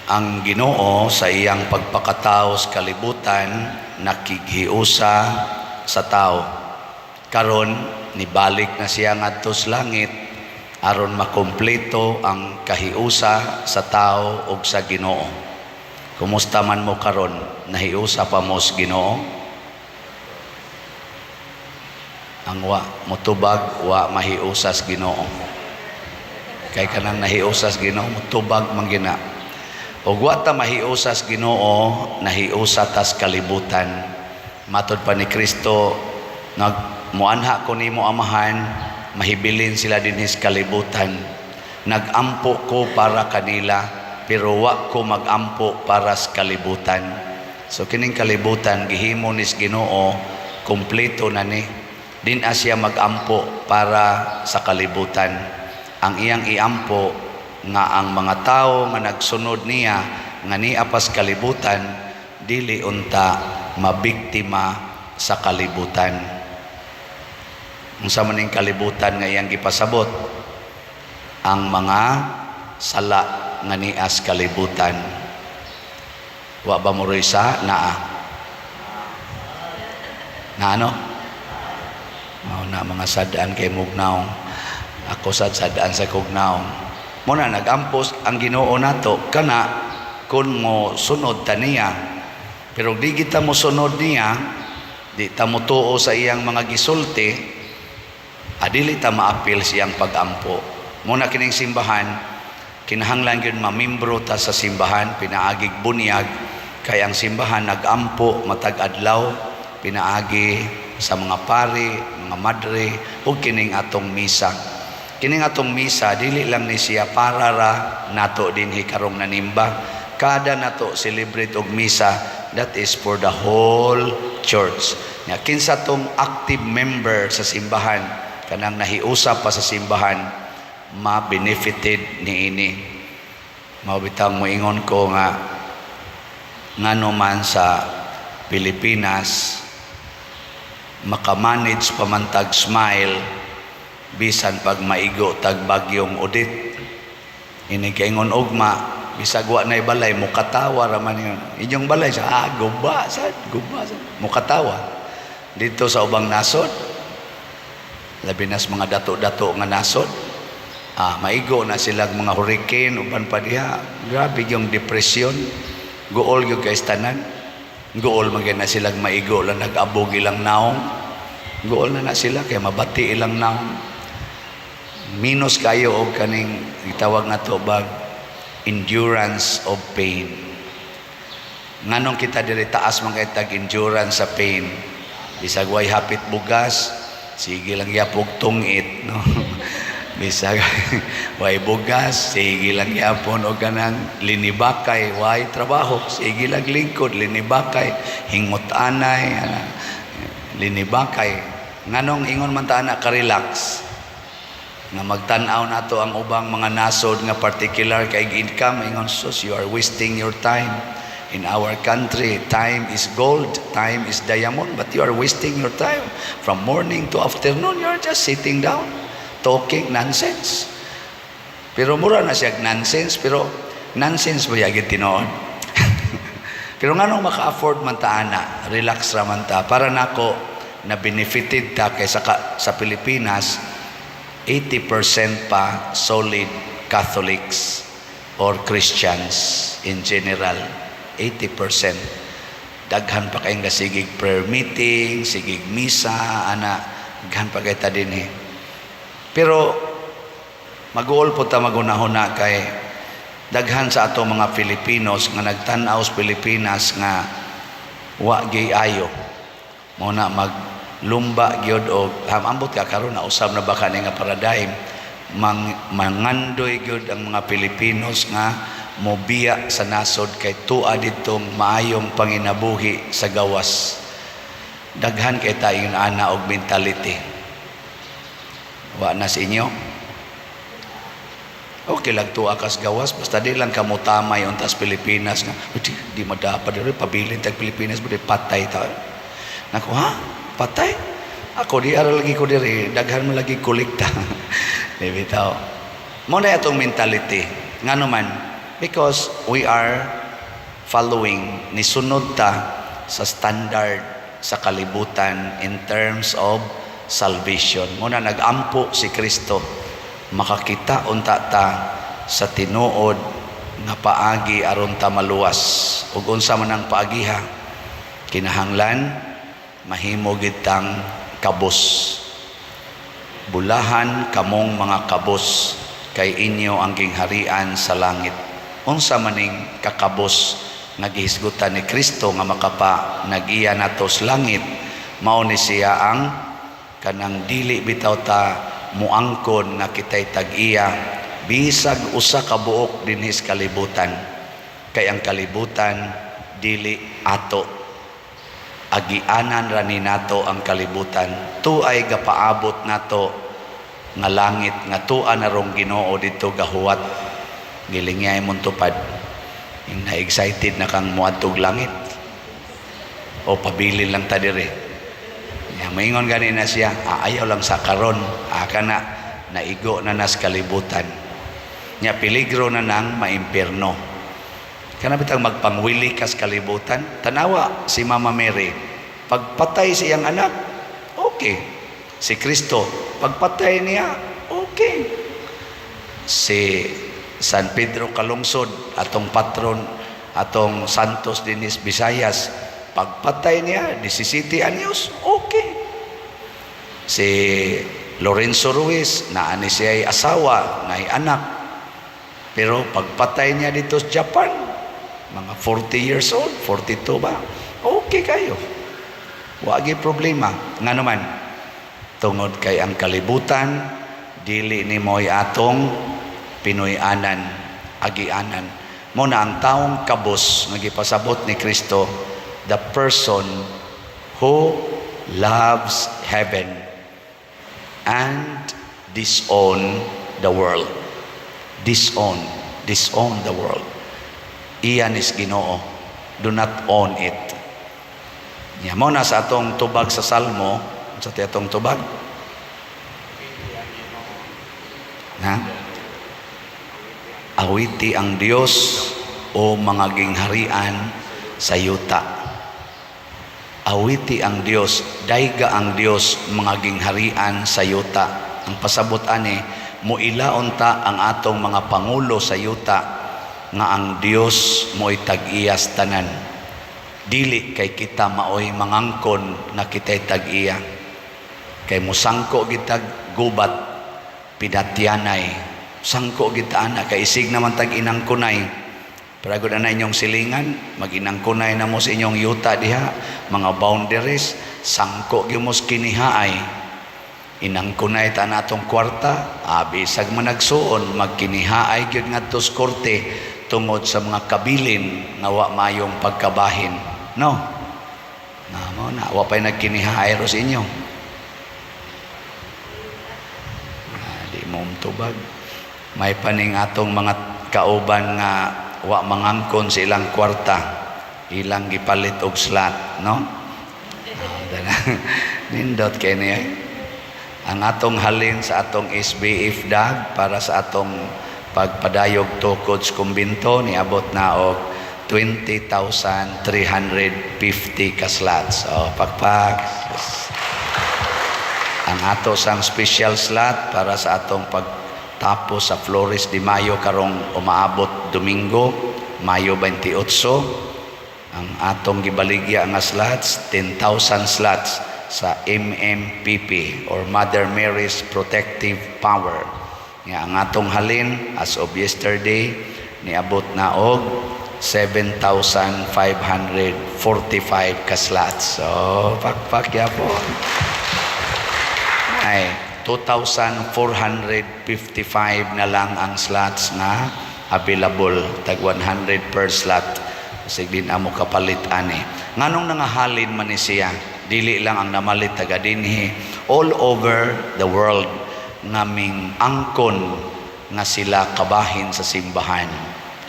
ang Ginoo sa iyang pagpakatao sa kalibutan nakighiusa sa tao. Karon nibalik na siya ngadto sa langit aron makumpleto ang kahiusa sa tao ug sa Ginoo. Kumusta man mo karon? Nahiusa pa mo sa Ginoo? Ang mutubag mahiusa sa Ginoo. Kay kanang nahiusa sa Ginoo mutubag man gina. Ug wa ta mahiusa sa Ginoo, nahiusa ta sa kalibutan. Matod pa ni Kristo, muanha ko nimo amahan, mahibilin sila dinhi sa kalibutan. Nagampo ko para kanila, pero wa ko magampo para sa kalibutan. So kining kalibutan gihimo ni sa Ginoo, kompleto na ni. Din siya magampo para sa kalibutan. Ang iyang iampo nga ang mga tao nga nagsunod niya nga niapas kalibutan dili unta mabiktima sa kalibutan. Unsa man ning kalibutan nga iyang gipasabot? Ang mga sala nga nias kalibutan. Wa ba mo sa naa? Na ano? Na mga sadaan kay mugnaw. Ako sadaan sa kugnaw. Muna nagampos ang Ginoo nato kana kun mo sunod ta niya. Pero di kita mo sunod niya, di ta mo tuo sa iyang mga gisulti, adili ta maapil siyang pagampo. Muna kining simbahan, kinahanglan gyud mamimbro ta sa simbahan, pinaagig bunyag kay ang simbahan nagampo matag adlaw, pinaagi sa mga pari, mga madre ug kining atong misa. Kining atong misa dili lang ni siya para ra nato dinhi karong nanimba. Kada nato celebrate og misa, that is for the whole church. Nya kinsa tong active member sa simbahan, kanang nahiusa pa sa simbahan, ma-benefited niini. Mabitang moingon ko nga ngano man sa Pilipinas makamanage pamantag smile bisan pag maigo tag bagyong udit. Ini kaingon ugma bisag wa nay balay mukatawa ra man yun. Inyong balay sa guba sad mukatawa dito sa ubang nasod, labi nas mga dato-dato nga nasod, maigo na silang mga hurricane uban pa diha. Grabe yung depression, guol yung kaistanan, guol magyan na silang maigo lang nag-abog ilang naong, guol na sila kaya mabati ilang naong. Minus kayo og kaning itawag na to bag endurance of pain. Nganong kita diri taas man kay tag endurance sa pain. Bisag way hapit bugas, sige lang yapog tungit, no. Bisag way bugas, sige lang yapon og kanang linibakay, way trabaho, sige lang lingkod, linibakay, hingot anay, linibakay. Nganong ingon man ta ana ka relax nga magtan-aw nato ang ubang mga nasod nga particular kay income, ingon sus, you are wasting your time. In our country, time is gold, time is diamond, but you are wasting your time. From morning to afternoon, you are just sitting down, talking nonsense. Pero mura na siya nonsense, pero nonsense ba yagid tinuod? Pero nganong maka-afford man ta ana, relax ra man ta. Para nako na benefited ta kay sa Pilipinas, 80% pa solid Catholics or Christians in general. 80%. Daghan pa kayong sigig prayer meeting, sigig misa, ana, daghan pa kayo ta din eh. Pero mag-uol po ta magunahuna kay daghan sa atong mga Filipinos nga nagtan-aw sa Pilipinas nga wa gay ayo. Muna lumba gyud og ambot ka karon na usab na baka ni nga paradigm mangandoy gyud ang mga Pilipinos nga mobiya sa nasod kay tuwa ditong maayong panginabuhi sa gawas. Daghan kay tayo ana og mentality. Wa na sa inyo. Okay lang tuwa kas gawas basta di lang kamo tamay untas Pilipinas nga di madapa diri pabilin tag Pilipinas budi patay ta. Nako ha? Patay? Ako di aral lagi ko diri, daghan mo lagi kolekta. Di bitaw. Mo na itong mentality. Ngano man, Because we are following, nisunod ta sa standard sa kalibutan in terms of salvation. Muna nag-ampo si Kristo, makakita unta ta sa tinuod nga paagi aron ta maluwas. Ug unsa man ang paagiha, kinahanglan mahimo gid tang kabus. Bulahan kamong mga kabus, kay inyo ang gingharian sa langit. Unsa maning kakabos nga gihisgutan ni Kristo nga makapa nag-iya nato sa langit, mao ni siya ang kanang dili bitaw ta muangkon nga kitay tag-iya bisag usa ka buok dinhis kalibutan. Kay ang kalibutan dili ato, agianan ra ni nato ang kalibutan. Tuay gapaabot nato nga langit nga tuan na rong Ginoo dito gahuwat. Gilingay mong tupad. Yung na-excited na kang muadtog langit. O pabili lang ta dire. Maingon ganina siya, ayaw lang sa karon, aka na, naigo na nas kalibutan. Nya peligro na nang maimpierno. Kana bitang magpangwili kas kalibutan. Tanawa si Mama Mary, pagpatay siyang anak, okay. Si Kristo, pagpatay niya, okay. Si San Pedro Calungsod, atong patron, atong Santos Dinis Visayas, pagpatay niya 17 anyos, okay. Si Lorenzo Ruiz, naani siya ay asawa, ngay anak, pero pagpatay niya dito sa Japan, mga 40 years old, 42 ba, okay kayo, wagi problema. Nga naman, tungod kay ang kalibutan dili ni mo'y atong Pinoy-anan, agianan. Muna ang taong kabos nagipasabot ni Kristo, the person who loves heaven and disown the world. Disown the world. Iyan is Ginoo. Do not own it. Muna sa atong tubag sa Salmo, sa atong tubag, awiti ang Dios o mga gingharian sa yuta. Awiti ang Dios, dayga ang Dios, mga gingharian sa yuta. Ang pasabot ani, muilaon ta ang atong mga pangulo sa yuta, nga ang Dios mo'y tag-iyas tanan. Dili kay kita maoy mangangkon na kita'y tag-iya. Kay musangko gitag gubat, pinatyanay, sangko kita anak, kay isig naman tag-inang kunay. Paragod na inyong silingan, mag-inang kunay na mo sa inyong yuta diha, mga boundaries, sangko gimos kinihaay. Inang kunay ta na atong kwarta, bisag managsuon, magkinihaay gyud ngadto sa korte, tungod sa mga kabilin nga wa mayong pagkabahin. No? Namo na, wa pa'y nagkinihaay ro sa inyo. Di mo tubag. May paning atong mga kauban nga wa mangangkon sa ilang kwarta, ilang gipalit og slot, no? Nindot kay niya. Ang atong halin sa atong SBF dag para sa atong pagpadayog tukod sa kumbinto niabot na og 20,350 ka slots. So pakpak. Ang ato sang special slot para sa atong tapos sa Flores de Mayo karong umaabot Domingo, Mayo 28. Ang atong gibaligya nga slots, 10,000 slots sa MMPP or Mother Mary's Protective Power. Nga ang atong halin as of yesterday niabot na og 7,545 ka slots. So pakpak ya po. Ay 2,455 na lang ang slots na available, tag 100 per slot. Kasi din amo kapalit ani. Nganong nangahalin man ni siya, dili lang ang namalit taga dinhi, all over the world ngaming angkon nga sila kabahin sa simbahan.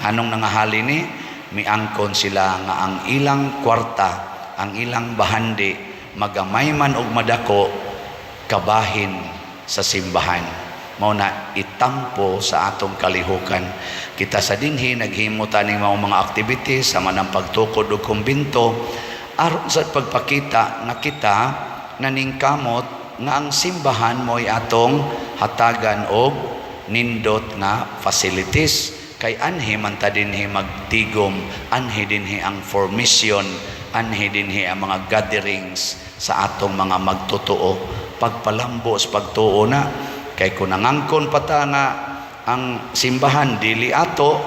Anong nangahalin ni? Miangkon sila nga ang ilang kwarta, ang ilang bahandi, magamay man og madako, kabahin sa simbahan. mao na itampo sa atong kalihukan. Kita sa dinhi naghimo taning mga activities sama ng pagtukod og kumbento aron sa pagpakita nga kita naningkamot nga ang simbahan mo'y atong hatagan og nindot nga facilities. Kay anhi man ta dinhi magtigom, anhi dinhi ang formation, anhi dinhi ang mga gatherings sa atong mga magtotoo, pagpalambo sa pagtuo na. Kay kung nangangkon pa ta nga ang simbahan dili ato,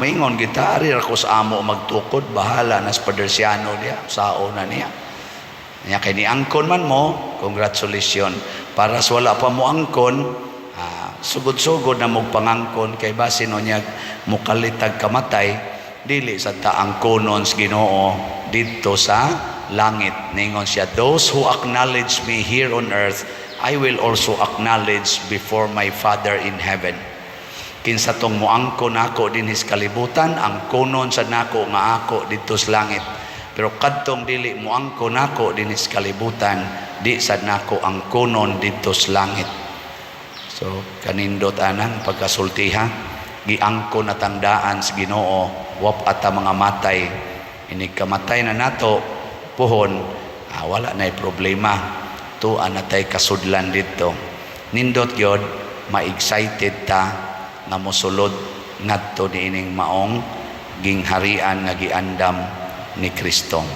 maingon kita ari ra ko sa amo magtukod, bahala na sa Padersiano diya, sao na niya. Nya kay ni angkon man mo, congratulations. Para sa wala pa mo angkon, sugod-sugod na mo pangangkon kay basin o niya mukalitag kamatay, dili sa taang kunon sa Ginoo dito sa langit. Ningon siya, those who acknowledge me here on earth, I will also acknowledge before my Father in heaven. Kinsa tong moangkon nako din his kalibutan, ang kunon sa nako nga ako dito sa langit. Pero kadtong dili moangkon nako din his kalibutan, di sad nako ang kunon dito sa langit. So kanindot anang pagkasultiha, giangkon na tandaan sa Ginoo, wap ata mga matay, inig kamatay na nato puhon, wala na'y problema. Tuan na tayo kasudlan dito. Nindot yun, ma-excited ta nga mosulod ngadto niining maong gingharian nga giandam ni Kristo.